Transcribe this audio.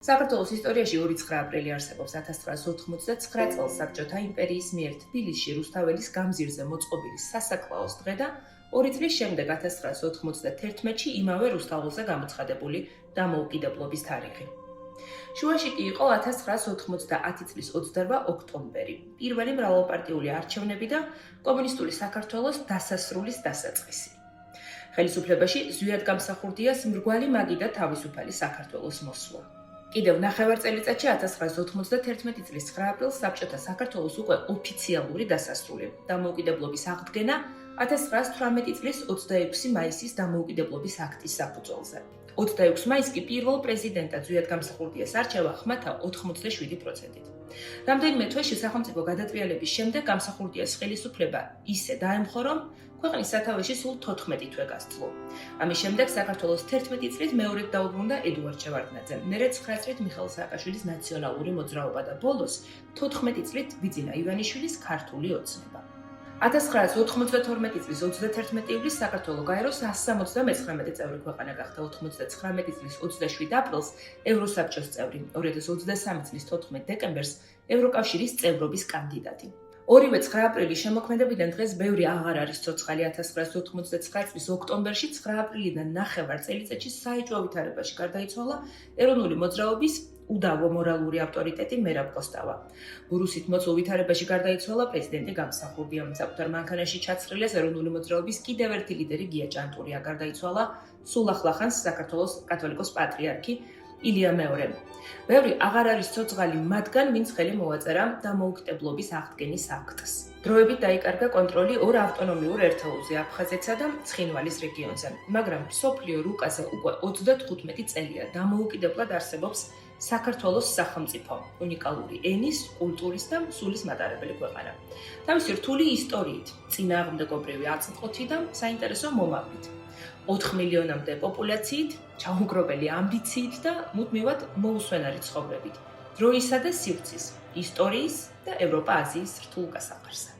საქართველოს ისტორიაში 2 აპრილი არსებობს 1999 წელს საბჭოთა იმპერიის მიერ თბილისში რუსთაველის გამზირზე მოწყობილი სასაკლაოს დღე და 2 წლის შემდეგ 1991-ში იმავე რუსთაველზე გამოცხადებული დამოუკიდებლობის თარიღი. შუაში კი იყო 1990 წლის 28 ოქტომბერი, პირველი მრავალპარტიული არჩევნები და კომუნისტური საქართველოს დასასრულის დასაწყისი. ხელისუფლებაში ზვიად გამსახურდია მრგვალი მაგი და თავისუფალი საქართველოს მოსვლა. კიდევ 9 წელიწადში 1991 წლის 9 აპრილს საბჭოთა საქართველოს უკვე ოფიციალური დასასრული, დამოუკიდებლობის აღდგენა 1918 წლის 26 მაისის დამოუკიდებლობის აქტის საფუძველზე. 26 მაისს კი პირველ პრეზიდენტად ზვიად გამსახურდიას არჩევა ხმათა 87%-ით. რამდენიმე თვეში სახელმწიფო გადატრიალების შემდეგ გამსახურდიას ხელისუფლება ისე დაემხო, რომ ქვეყნის სათავეში სულ 14 თვე გასძლო. ამის შემდეგ საქართველოს 11 წლით მეორედ დაუბრუნდა ედუარდ შევარდნაძემ, მერე 9 წლით მიხეილ სააკაშვილის ნაციონალური მოძრაობა და ბოლოს 14 წლით ბიძინა ივანიშვილის ქართული ოცნება. 1992 წლის 31 ივლისს საქართველო გაეროს 179 წევრი ქვეყანა გახდა, 99 წლის 27 აპრილს ევროსაბჭოს წევრი, 2023 წლის 14 დეკემბერს ევროკავშირის წევრობის კანდიდატი. ორივე 9 აპრილის შემოქმედებიდან დღეს ბევრი აღარ არის ცოცხალი. 1999 წლის ოქტომბერში 9 აპრილიდან 9 წელიწადში საეჭვო ვითარებაში გარდაიცვალა ეროვნული მოძრაობის უდავო მორალური ავტორიტეტი მერაბ კოსტავა. ბურუსით მოცულ ვითარებაში გარდაიცვალა პრეზიდენტი გამსახურდია. საკუთარ მანქანაში ჩაცხრილეს ეროვნული მოძრაობის კიდევ ერთი ლიდერი გია ჭანტურია. გარდაიცვალა სულ ახლახანს საქართველოს კათოლიკოს პატრიარქი ილია მეორე. ბევრი აღარ არის ცოცხალი მათგან, ვინც ხელი მოაწერა დამოუკიდებლობის აღდგენის აქტს. დროებით დაიკარგა კონტროლი ორ ავტონომიურ ერთეულზე, აფხაზეთსა და ცხინვალის რეგიონზე, მაგრამ მსოფლიო რუკაზე უკვე 35 წელია დამოუკიდებლად არსებობს საქართველოს სახელმწიფო, უნიკალური ენის, კულტურის და სულის მატარებელი ქვეყანა. თავისი რთული ისტორიით, წინააღმდეგობრივი აწმყოთი და საინტერესო მომავლით. 4 მილიონამდე პოპულაციით, ჩაუგრობელი ამბიციით და მუდმივად მოუსვენარი ცხოვრებით, დროისა და სივრცის, ისტორიის და ევროპა-აზიის რთულ გასაყარზე.